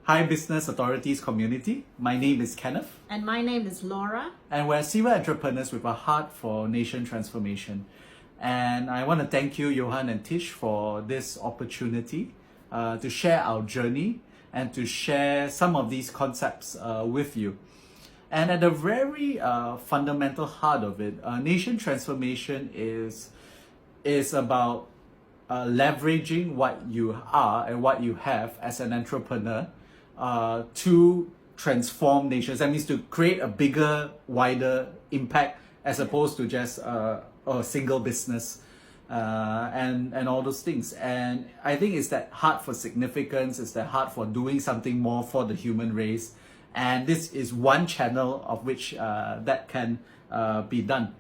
Hi Business Authorities community, my name is Kenneth. And my name is Laura. And we're serial entrepreneurs with a heart for nation transformation. And I want to thank you, Johan and Tish, for this opportunity to share our journey and to share some of these concepts with you. And at the very fundamental heart of it, nation transformation is about leveraging what you are and what you have as an entrepreneur to transform nations. That means to create a bigger, wider impact as opposed to just a single business and all those things. And I think it's that heart for significance, it's that heart for doing something more for the human race. And this is one channel of which that can be done.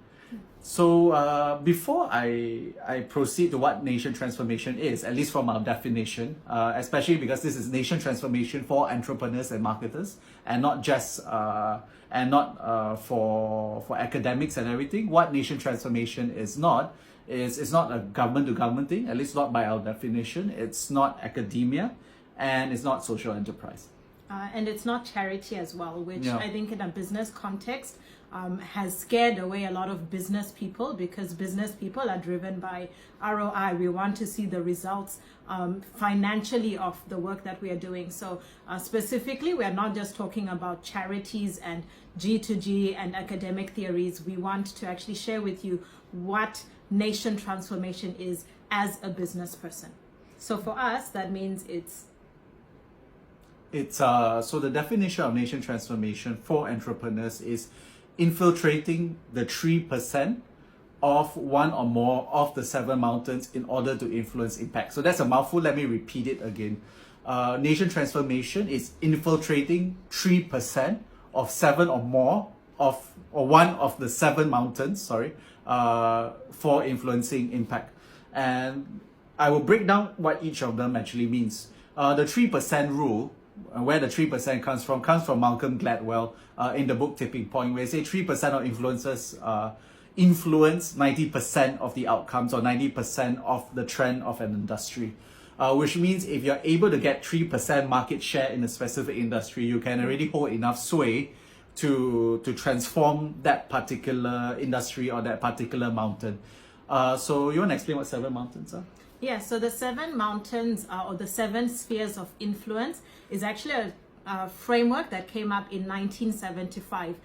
So before I proceed to what nation transformation is, at least from our definition, especially because this is nation transformation for entrepreneurs and marketers, and not just for academics and everything. What nation transformation is not it's not a government to government thing, at least not by our definition. It's not academia, and it's not social enterprise. And it's not charity as well, which I think in a business context has scared away a lot of business people, because business people are driven by ROI. We want to see the results financially of the work that we are doing. So specifically, we are not just talking about charities and G2G and academic theories. We want to actually share with you what nation transformation is as a business person. So for us, that means it's so the definition of nation transformation for entrepreneurs is infiltrating the 3% of one or more of the 7 mountains in order to influence impact. So that's a mouthful. Let me repeat it again. Nation transformation is infiltrating 3% of 7 or more or one of the 7 mountains, for influencing impact. And I will break down what each of them actually means. The 3% rule, where the 3% comes from Malcolm Gladwell in the book Tipping Point, where they say 3% of influencers influence 90% of the outcomes or 90% of the trend of an industry. Which means if you're able to get 3% market share in a specific industry, you can already hold enough sway to transform that particular industry or that particular mountain. So you want to explain what 7 mountains are? Yeah, so the 7 mountains or the 7 spheres of influence is actually a framework that came up in 1975,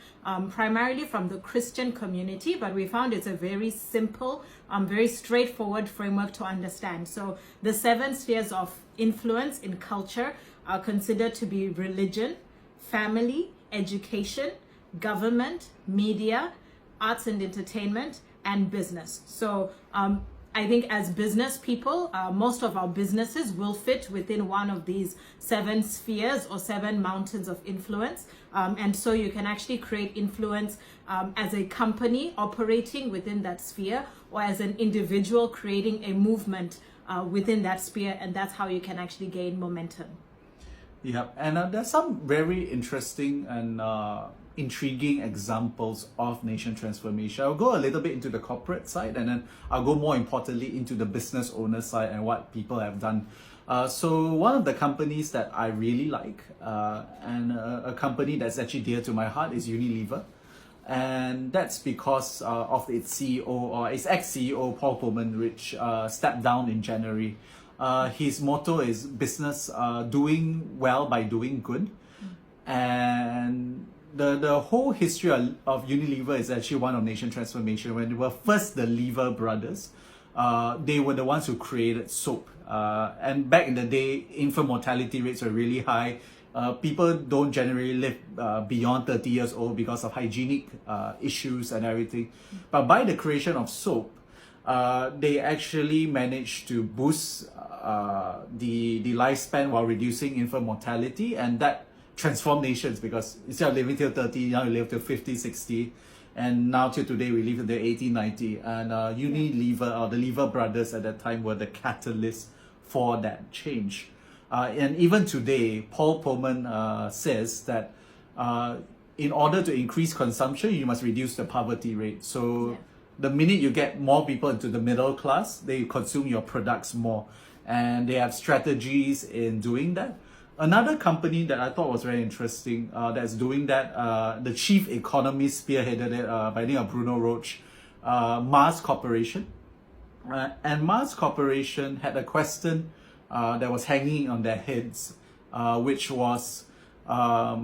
primarily from the Christian community, but we found it's a very simple, very straightforward framework to understand. So the 7 spheres of influence in culture are considered to be religion, family, education, government, media, arts and entertainment, and business. So I think as business people, most of our businesses will fit within one of these 7 spheres or 7 mountains of influence. And so you can actually create influence as a company operating within that sphere, or as an individual creating a movement within that sphere. And that's how you can actually gain momentum. Yeah, and there's some very interesting and intriguing examples of nation transformation. I'll go a little bit into the corporate side, and then I'll go more importantly into the business owner side and what people have done. So one of the companies that I really like, and a company that's actually dear to my heart, is Unilever. And that's because of its CEO, or its ex-CEO, Paul Pullman, which stepped down in January. His motto is business doing well by doing good. And the whole history of Unilever is actually one of nation transformation. When they were first the Lever brothers, they were the ones who created soap. And back in the day, infant mortality rates were really high. People don't generally live beyond 30 years old because of hygienic issues and everything. But by the creation of soap, they actually managed to boost the lifespan while reducing infant mortality, and that transformed nations, because instead of living till 30, now you live till 50, 60, and now till today we live till 80, 90. And Unilever, or the Lever brothers at that time, were the catalyst for that change. And even today, Paul Pullman says that in order to increase consumption, you must reduce the poverty rate. So the minute you get more people into the middle class, they consume your products more. And they have strategies in doing that. Another company that I thought was very interesting that's doing that, the chief economist spearheaded it by the name of Bruno Roach, Mars Corporation. And Mars Corporation had a question that was hanging on their heads, which was how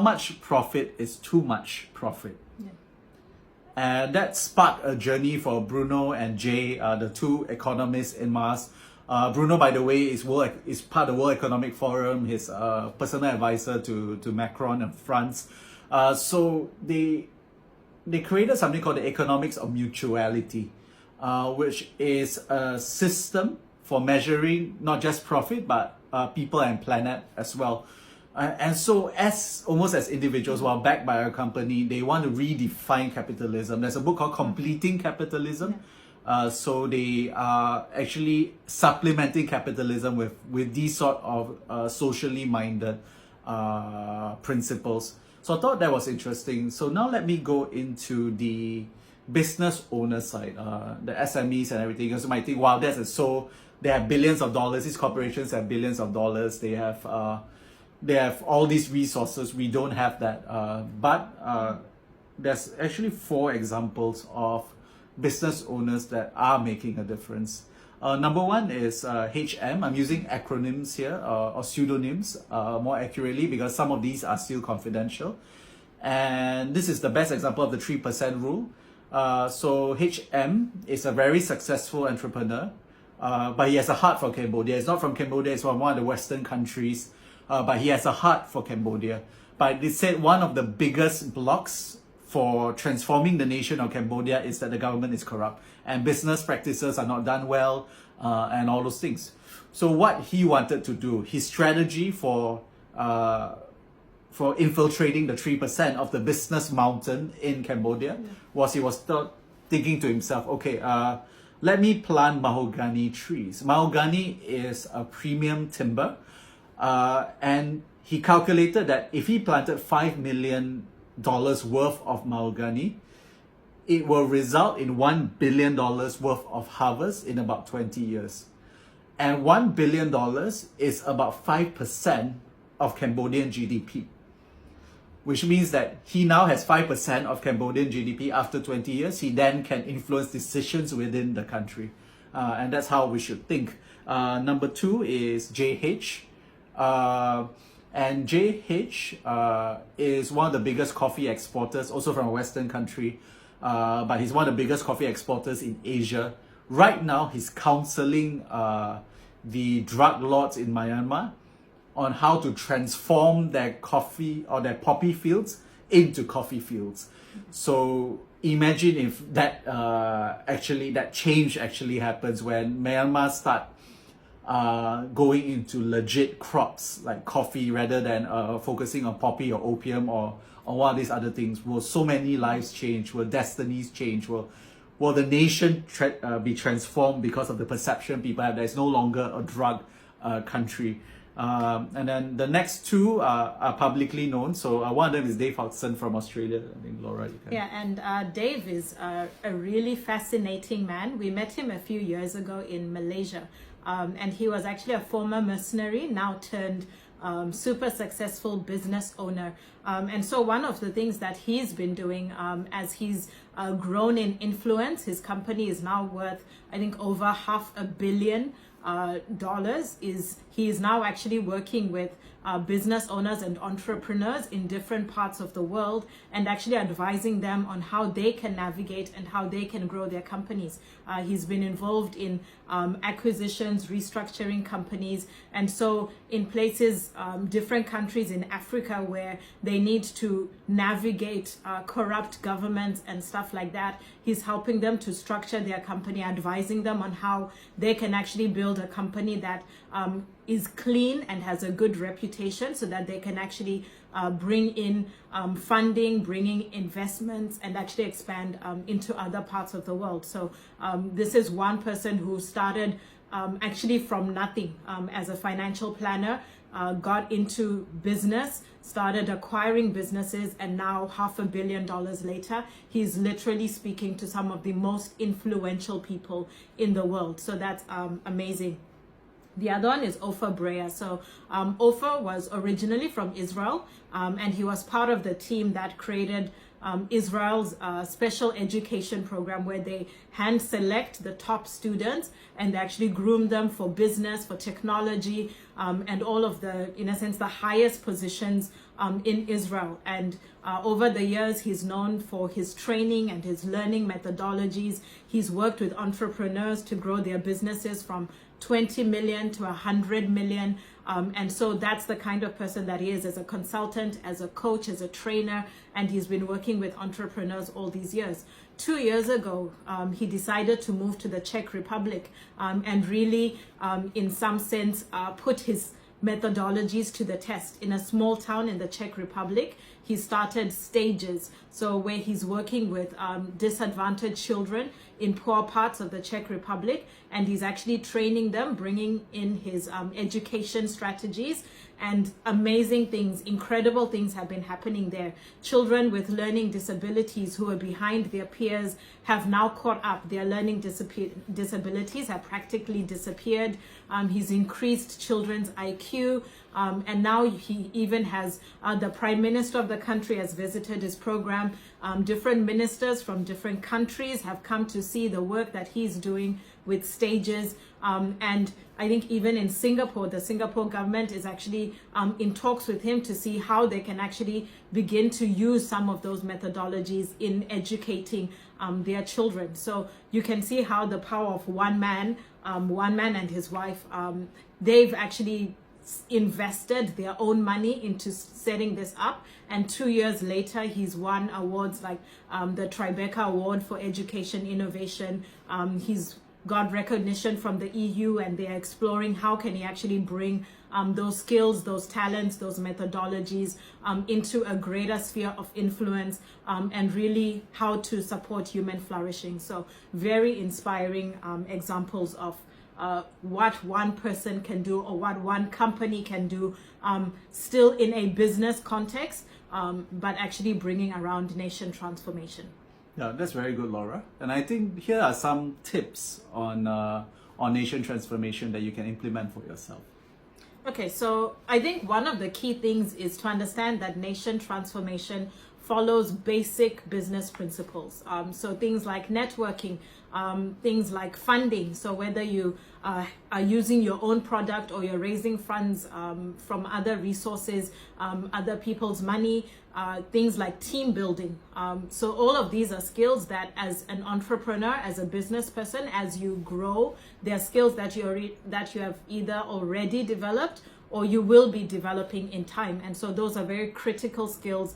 much profit is too much profit. Yeah. And that sparked a journey for Bruno and Jay, the two economists in Mars. Bruno, by the way, is part of the World Economic Forum. He's a personal advisor to Macron in France. So they created something called the economics of mutuality, which is a system for measuring not just profit but people and planet as well. And so almost as individuals who are backed by a company, they want to redefine capitalism. There's a book called Completing Capitalism. So they are actually supplementing capitalism with these sort of socially minded principles. So I thought that was interesting. So now let me go into the business owner side, the SMEs and everything. Because you might think, wow, they have billions of dollars. These corporations have billions of dollars. They have all these resources. We don't have that. But there's actually 4 examples of business owners that are making a difference. Number one is HM. I'm using acronyms here or pseudonyms more accurately because some of these are still confidential. And this is the best example of the 3% rule. So HM is a very successful entrepreneur, but he has a heart for Cambodia. He's not from Cambodia, he's from one of the Western countries, but he has a heart for Cambodia. But they said one of the biggest blocks for transforming the nation of Cambodia is that the government is corrupt and business practices are not done well and all those things. So what he wanted to do, his strategy for infiltrating the 3% of the business mountain in Cambodia was he was thinking to himself, okay, let me plant mahogany trees. Mahogany is a premium timber, and he calculated that if he planted $5 million worth of mahogany, it will result in $1 billion worth of harvest in about 20 years. And $1 billion is about 5% of Cambodian GDP, which means that he now has 5% of Cambodian GDP after 20 years. He then can influence decisions within the country. And that's how we should think. Number 2 is JH. And JH is one of the biggest coffee exporters, also from a Western country, but he's one of the biggest coffee exporters in Asia. Right now, he's counseling the drug lords in Myanmar on how to transform their coffee or their poppy fields into coffee fields. So imagine if that change actually happens when Myanmar start going into legit crops like coffee rather than focusing on poppy or opium or one of these other things. Will so many lives change? Will destinies change? Will the nation be transformed because of the perception people have that it's no longer a drug country? And then the next 2 are publicly known. So one of them is Dave Hodgson from Australia. I think Laura, you can. Yeah, and Dave is a really fascinating man. We met him a few years ago in Malaysia. And he was actually a former mercenary, now turned super successful business owner. And so one of the things that he's been doing as he's grown in influence, his company is now worth, I think, over $500 million. He is now actually working with business owners and entrepreneurs in different parts of the world and actually advising them on how they can navigate and how they can grow their companies. He's been involved in acquisitions, restructuring companies, and so in places, different countries in Africa where they need to navigate corrupt governments and stuff like that, he's helping them to structure their company, advising them on how they can actually build a company that is clean and has a good reputation so that they can actually bring in funding, bringing investments, and actually expand into other parts of the world. So this is one person who started actually from nothing as a financial planner, got into business, started acquiring businesses, and now $500 million later, he's literally speaking to some of the most influential people in the world. So that's amazing. The other one is Ofer Brea. So Ofer was originally from Israel, and he was part of the team that created Israel's special education program, where they hand select the top students and they actually groom them for business, for technology, and all of the, in a sense, the highest positions in Israel. And over the years, he's known for his training and his learning methodologies. He's worked with entrepreneurs to grow their businesses from 20 million to 100 million. And so that's the kind of person that he is as a consultant, as a coach, as a trainer, and he's been working with entrepreneurs all these years. 2 years ago, he decided to move to the Czech Republic and really, in some sense, put his methodologies to the test. In a small town in the Czech Republic, he started Stages, so where he's working with disadvantaged children in poor parts of the Czech Republic, and he's actually training them, bringing in his education strategies, and amazing things, incredible things have been happening there. Children with learning disabilities who are behind their peers have now caught up. Their learning disabilities have practically disappeared. He's increased children's IQ, and now he even has the Prime Minister of the country has visited his program. Different ministers from different countries have come to see the work that he's doing with Stages, and I think even in Singapore, the Singapore government is actually in talks with him to see how they can actually begin to use some of those methodologies in educating their children. So you can see how the power of one man and his wife, they've actually invested their own money into setting this up, and 2 years later he's won awards like the Tribeca Award for Education Innovation. He's got recognition from the EU, and they are exploring how can he actually bring those skills, those talents, those methodologies into a greater sphere of influence, and really how to support human flourishing. So very inspiring examples of what one person can do, or what one company can do, still in a business context, but actually bringing around nation transformation. Yeah, that's very good, Laura. And I think here are some tips on nation transformation that you can implement for yourself. Okay, so I think one of the key things is to understand that nation transformation follows basic business principles. So things like networking, things like funding. So whether you are using your own product or you're raising funds from other resources, other people's money, things like team building. So all of these are skills that as an entrepreneur, as a business person, as you grow, they're skills that you have either already developed or you will be developing in time. And so those are very critical skills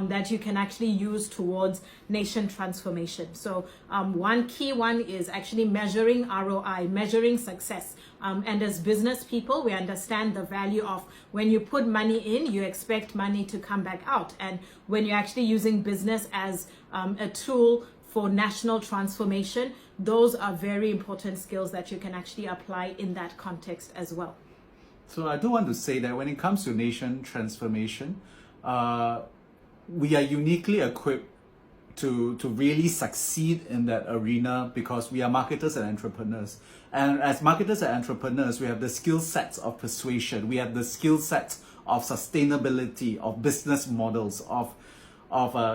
that you can actually use towards nation transformation. So one key one is actually measuring ROI, measuring success. And as business people, we understand the value of when you put money in, you expect money to come back out. And when you're actually using business as a tool for national transformation, those are very important skills that you can actually apply in that context as well. So I do want to say that when it comes to nation transformation, we are uniquely equipped to really succeed in that arena because we are marketers and entrepreneurs. And as marketers and entrepreneurs, we have the skill sets of persuasion, we have the skill sets of sustainability, of business models, of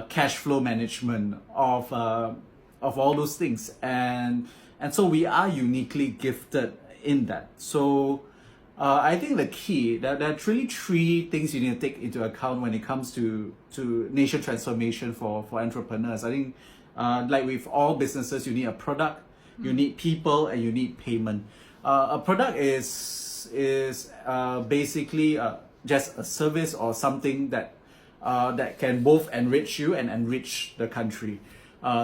cash flow management, of all those things. And so we are uniquely gifted in that. So I think the key, there are really three things you need to take into account when it comes to nation transformation for entrepreneurs. I think like with all businesses, you need a product, you need people, and you need payment. A product is basically just a service or something that can both enrich you and enrich the country.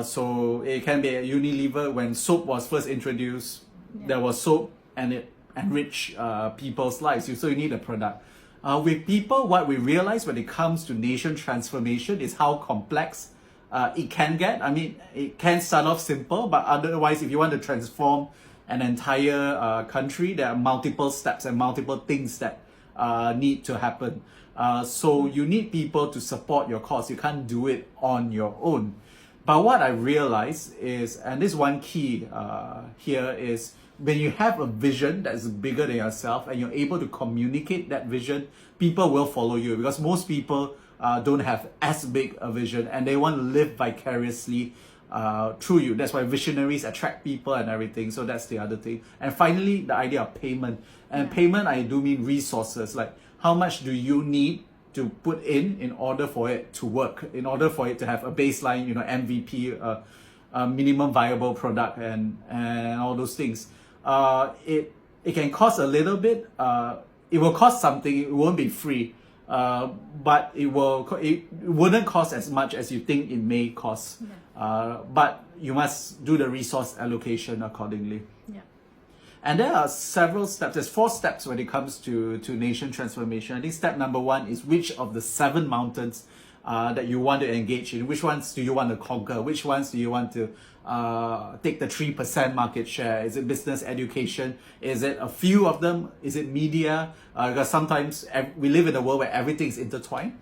So it can be a Unilever. When soap was first introduced, there was soap and it enrich people's lives. So you need a product. With people, what we realize when it comes to nation transformation is how complex it can get. I mean, it can start off simple, but otherwise, if you want to transform an entire country, there are multiple steps and multiple things that need to happen. So you need people to support your cause. You can't do it on your own. But what I realize is, and this one key here is, when you have a vision that's bigger than yourself and you're able to communicate that vision, people will follow you, because most people don't have as big a vision and they want to live vicariously through you. That's why visionaries attract people and everything. So that's the other thing. And finally, the idea of payment. And payment, I do mean resources. Like, how much do you need to put in order for it to work, in order for it to have a baseline, MVP, minimum viable product, and all those things. It can cost a little bit. It will cost something. It won't be free. But it wouldn't cost as much as you think it may cost. But you must do the resource allocation accordingly. And there are several steps. There's 4 steps when it comes to nation transformation. I think step number 1 is which of the 7 mountains that you want to engage in. Which ones do you want to conquer? Which ones do you want to take the 3% market share? Is it business education? Is it a few of them? Is it media? Because sometimes we live in a world where everything is intertwined.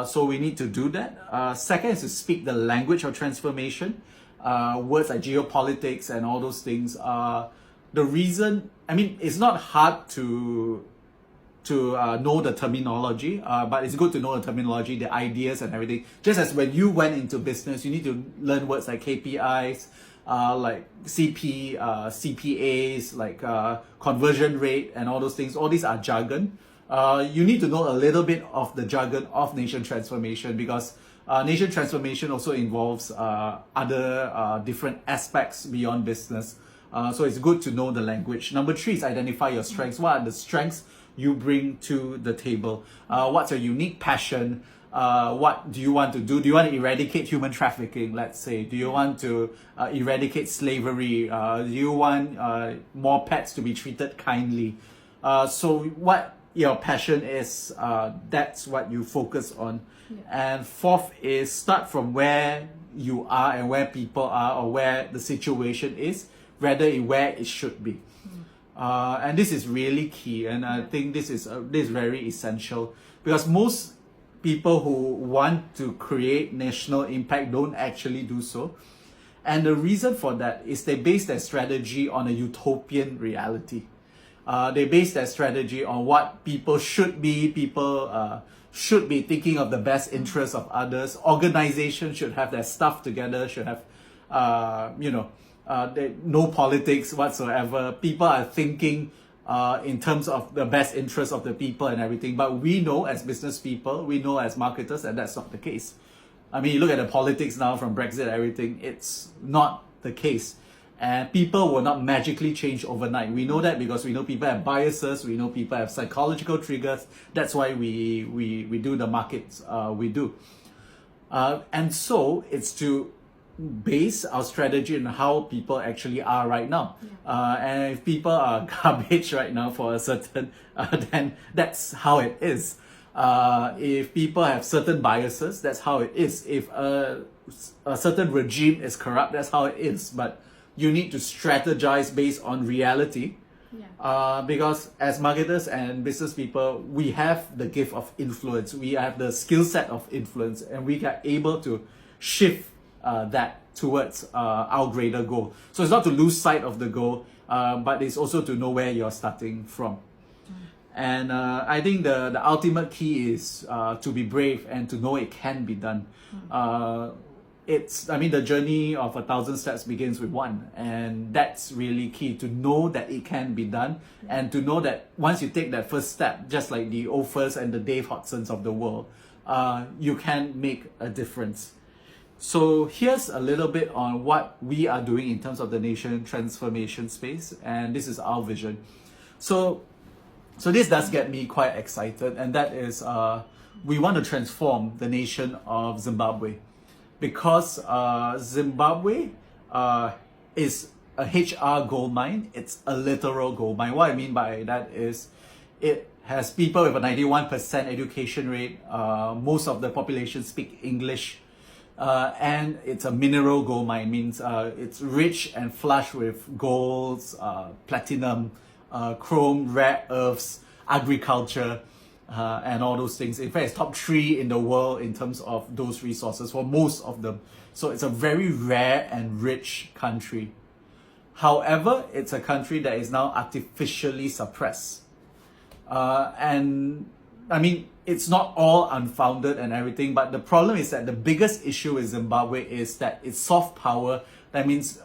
So we need to do that. Second is to speak the language of transformation. Words like geopolitics and all those things. The reason, it's not hard to know the terminology, but it's good to know the terminology, the ideas and everything. Just as when you went into business, you need to learn words like KPIs, like CP, CPAs, like conversion rate and all those things. All these are jargon. You need to know a little bit of the jargon of nation transformation, because nation transformation also involves other different aspects beyond business. So it's good to know the language. Number 3 is identify your strengths. What are the strengths you bring to the table? What's your unique passion? What do you want to do? Do you want to eradicate human trafficking, let's say? Do you want to eradicate slavery? Do you want more pets to be treated kindly? So what your passion is, that's what you focus on. And 4th is start from where you are and where people are, or where the situation is, rather than where it should be. And this is really key, and I think this is very essential, because most people who want to create national impact don't actually do so. And the reason for that is they base their strategy on a utopian reality. They base their strategy on what people should be. People should be thinking of the best interests of others. Organizations should have their stuff together, should have, no politics whatsoever. People are thinking in terms of the best interest of the people and everything. But we know as business people, we know as marketers, that that's not the case. You look at the politics now from Brexit and everything, it's not the case. And people will not magically change overnight. We know that because we know people have biases, we know people have psychological triggers. That's why we do the markets we do. And so it's to base our strategy on how people actually are right now. And if people are garbage right now for a certain, then that's how it is. If people have certain biases, that's how it is. If a certain regime is corrupt, that's how it is. But you need to strategize based on reality. Because as marketers and business people, we have the gift of influence. We have the skill set of influence, and we are able to shift that towards our greater goal. So it's not to lose sight of the goal, but it's also to know where you're starting from. And I think the ultimate key is to be brave and to know it can be done. The journey of 1,000 steps begins with 1, and that's really key, to know that it can be done, and to know that once you take that first step, just like the Ophers and the Dave Hodsons of the world, you can make a difference. So here's a little bit on what we are doing in terms of the nation transformation space, and this is our vision. So this does get me quite excited, and that is we want to transform the nation of Zimbabwe, because Zimbabwe is a HR gold mine. It's a literal gold mine. What I mean by that is it has people with a 91% education rate. Most of the population speak English. And it's a mineral gold mine, means it's rich and flush with golds, platinum, chrome, rare earths, agriculture, and all those things. In fact, it's top 3 in the world in terms of those resources for most of them. So it's a very rare and rich country. However, it's a country that is now artificially suppressed. And I mean, it's not all unfounded and everything, but the problem is that the biggest issue with Zimbabwe is that it's soft power. That means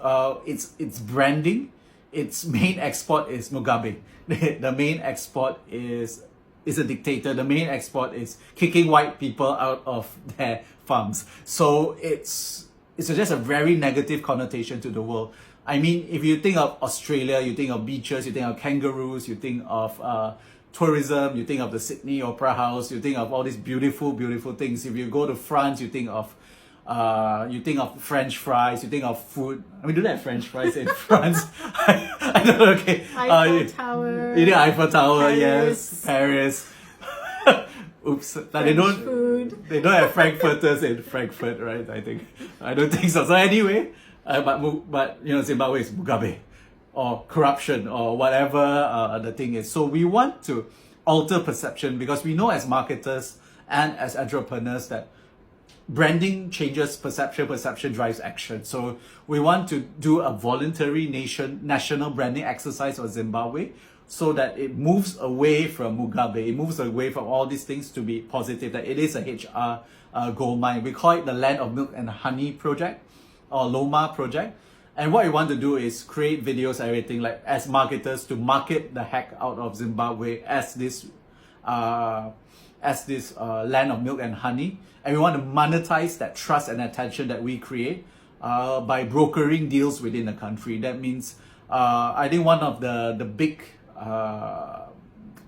it's branding. Its main export is Mugabe. The main export is a dictator. The main export is kicking white people out of their farms. So it's just a very negative connotation to the world. I mean, if you think of Australia, you think of beaches, you think of kangaroos, you think of tourism, you think of the Sydney Opera House, you think of all these beautiful, beautiful things. If you go to France, you think of French fries, you think of food. I mean, do they have French fries in France? I don't know, okay. Eiffel Tower. You think Eiffel Tower, Paris. yes. Paris. Oops. But Food. they don't have Frankfurters in Frankfurt, right? I don't think so. So anyway, but you know, Zimbabwe is Mugabe, or corruption, or whatever the thing is. So we want to alter perception, because we know as marketers and as entrepreneurs that branding changes perception, perception drives action. So we want to do a voluntary national branding exercise for Zimbabwe, so that it moves away from Mugabe, it moves away from all these things to be positive, that it is a HR gold mine. We call it the Land of Milk and Honey project, or Loma project. And what we want to do is create videos, everything, like as marketers, to market the heck out of Zimbabwe as this land of milk and honey. And we want to monetize that trust and attention that we create by brokering deals within the country. That means, I think one of the big,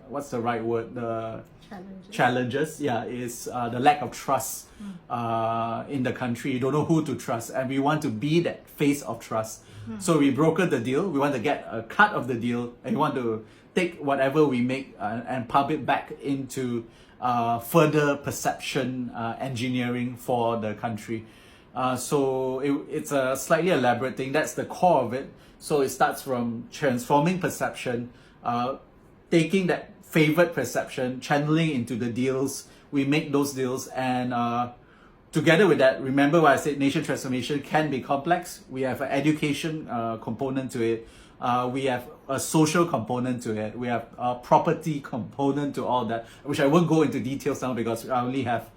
what's the right word? The challenges, yeah, is the lack of trust in the country. You don't know who to trust, and we want to be that face of trust. So we broker the deal. We want to get a cut of the deal, and we want to take whatever we make and pump it back into further perception engineering for the country. So it's a slightly elaborate thing. That's the core of it. So it starts from transforming perception, taking that favored perception, channeling into the deals. We make those deals, and together with that, remember what I said, nation transformation can be complex. We have an education component to it. We have a social component to it. We have a property component to all that, which I won't go into details now because I only have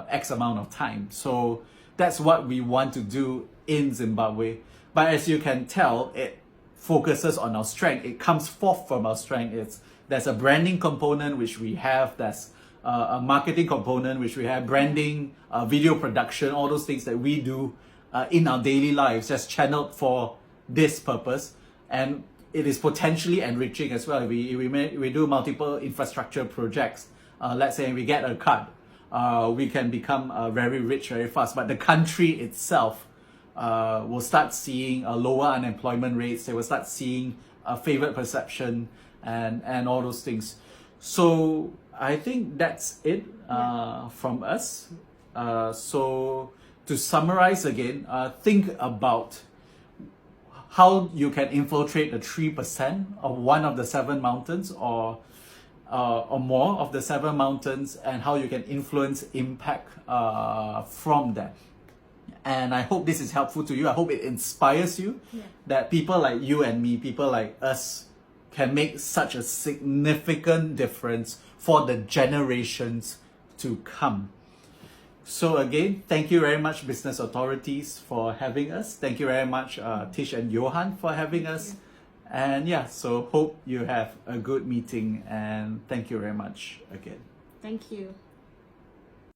X amount of time. So that's what we want to do in Zimbabwe. But as you can tell, it focuses on our strength. It comes forth from our strength. There's a branding component, which we have. There's a marketing component, which we have, branding, video production, all those things that we do in our daily lives, just channeled for this purpose. And it is potentially enriching as well. We do multiple infrastructure projects. Let's say we get a cut, we can become very rich very fast. But the country itself will start seeing lower unemployment rates. They will start seeing a favored perception and all those things. So I think that's it from us. So to summarize again, think about how you can infiltrate the 3% of one of the 7 mountains, or more of the 7 mountains, and how you can influence impact from that. And I hope this is helpful to you. I hope it inspires you, that people like you and me, people like us, can make such a significant difference for the generations to come. So again, thank you very much, business authorities, for having us. Thank you very much, Tish and Johan, for having us. And yeah, so hope you have a good meeting, and thank you very much again. Thank you.